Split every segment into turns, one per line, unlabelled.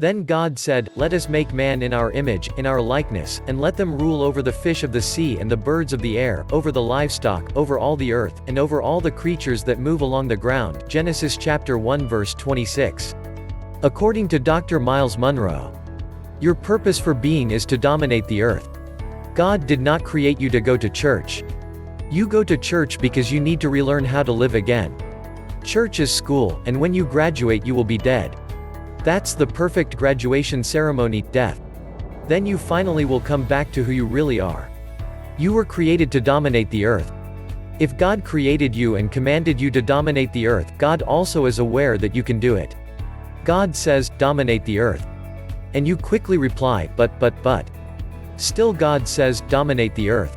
Then God said, "Let us make man in our image, in our likeness, and let them rule over the fish of the sea and the birds of the air, over the livestock, over all the earth, and over all the creatures that move along the ground." Genesis chapter 1 verse 26. According to Dr. Myles Munroe, your purpose for being is to dominate the earth. God did not create you to go to church. You go to church because you need to relearn how to live again. Church is school, and when you graduate you will be dead. That's the perfect graduation ceremony, death. Then you finally will come back to who you really are. You were created to dominate the earth. If God created you and commanded you to dominate the earth, God also is aware that you can do it. God says, "Dominate the earth." And you quickly reply, but. Still God says, "Dominate the earth.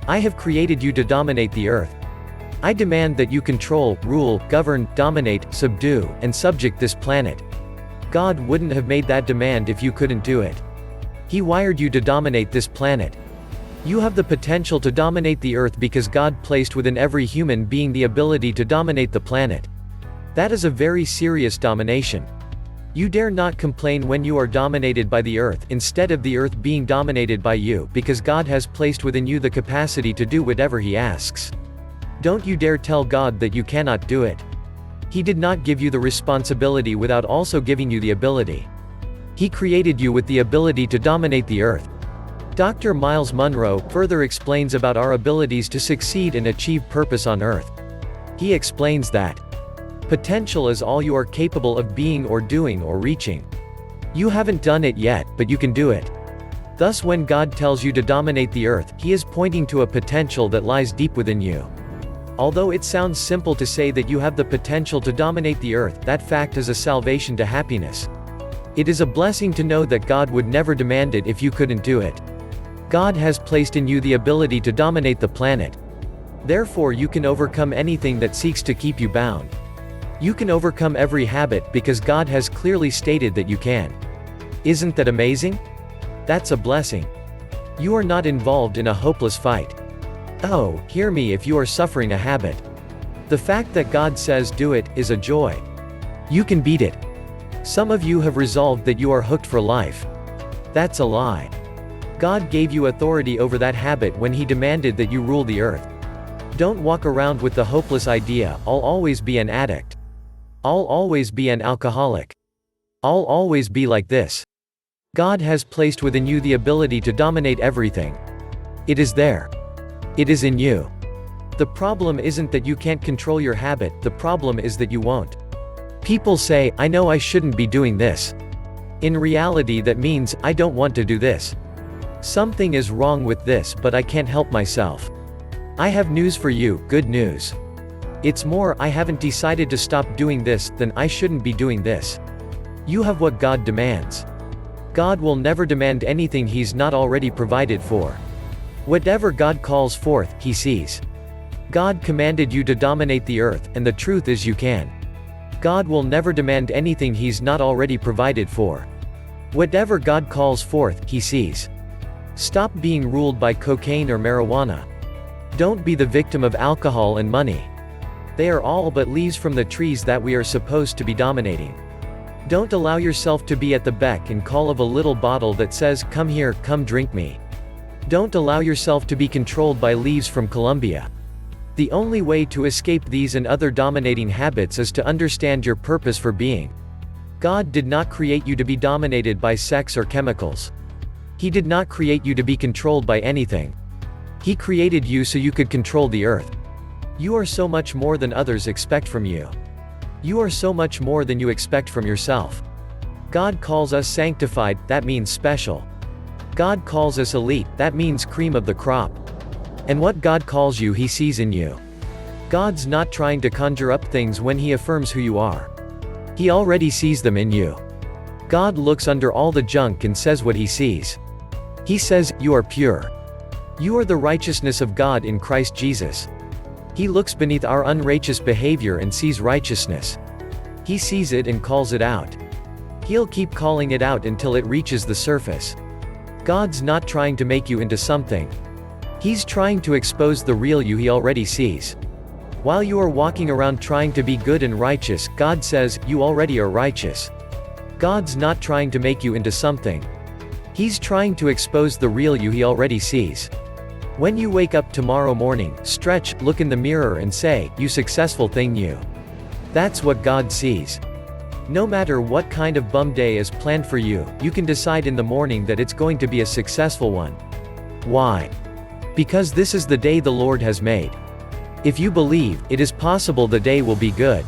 I have created you to dominate the earth. I demand that you control, rule, govern, dominate, subdue, and subject this planet." God wouldn't have made that demand if you couldn't do it. He wired you to dominate this planet. You have the potential to dominate the earth because God placed within every human being the ability to dominate the planet. That is a very serious domination. You dare not complain when you are dominated by the earth, instead of the earth being dominated by you, because God has placed within you the capacity to do whatever He asks. Don't you dare tell God that you cannot do it. He did not give you the responsibility without also giving you the ability. He created you with the ability to dominate the earth. Dr. Myles Munroe further explains about our abilities to succeed and achieve purpose on earth. He explains that potential is all you are capable of being or doing or reaching. You haven't done it yet, but you can do it. Thus, when God tells you to dominate the earth, He is pointing to a potential that lies deep within you. Although it sounds simple to say that you have the potential to dominate the earth, that fact is a salvation to happiness. It is a blessing to know that God would never demand it if you couldn't do it. God has placed in you the ability to dominate the planet. Therefore you can overcome anything that seeks to keep you bound. You can overcome every habit because God has clearly stated that you can. Isn't that amazing? That's a blessing. You are not involved in a hopeless fight. Oh, hear me if you are suffering a habit. The fact that God says do it, is a joy. You can beat it. Some of you have resolved that you are hooked for life. That's a lie. God gave you authority over that habit when He demanded that you rule the earth. Don't walk around with the hopeless idea, "I'll always be an addict. I'll always be an alcoholic. I'll always be like this." God has placed within you the ability to dominate everything. It is there. It is in you. The problem isn't that you can't control your habit, the problem is that you won't. People say, "I know I shouldn't be doing this." In reality that means, "I don't want to do this. Something is wrong with this but I can't help myself." I have news for you, good news. It's more, "I haven't decided to stop doing this," than "I shouldn't be doing this." You have what God demands. God will never demand anything He's not already provided for. Whatever God calls forth, He sees. God commanded you to dominate the earth, and the truth is you can. God will never demand anything He's not already provided for. Whatever God calls forth, He sees. Stop being ruled by cocaine or marijuana. Don't be the victim of alcohol and money. They are all but leaves from the trees that we are supposed to be dominating. Don't allow yourself to be at the beck and call of a little bottle that says, "Come here, come drink me." Don't allow yourself to be controlled by leaves from Colombia. The only way to escape these and other dominating habits is to understand your purpose for being. God did not create you to be dominated by sex or chemicals. He did not create you to be controlled by anything. He created you so you could control the earth. You are so much more than others expect from you. You are so much more than you expect from yourself. God calls us sanctified, that means special. God calls us elite, that means cream of the crop. And what God calls you He sees in you. God's not trying to conjure up things when He affirms who you are. He already sees them in you. God looks under all the junk and says what He sees. He says, "You are pure. You are the righteousness of God in Christ Jesus." He looks beneath our unrighteous behavior and sees righteousness. He sees it and calls it out. He'll keep calling it out until it reaches the surface. God's not trying to make you into something. He's trying to expose the real you He already sees. While you are walking around trying to be good and righteous, God says, "You already are righteous." God's not trying to make you into something. He's trying to expose the real you he already sees. When you wake up tomorrow morning, stretch, look in the mirror and say, "You successful thing you." That's what God sees. No matter what kind of bum day is planned for you, you can decide in the morning that it's going to be a successful one. Why? Because this is the day the Lord has made. If you believe, it is possible the day will be good.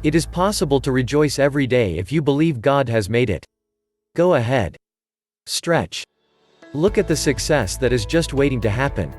It is possible to rejoice every day if you believe God has made it. Go ahead. Stretch. Look at the success that is just waiting to happen.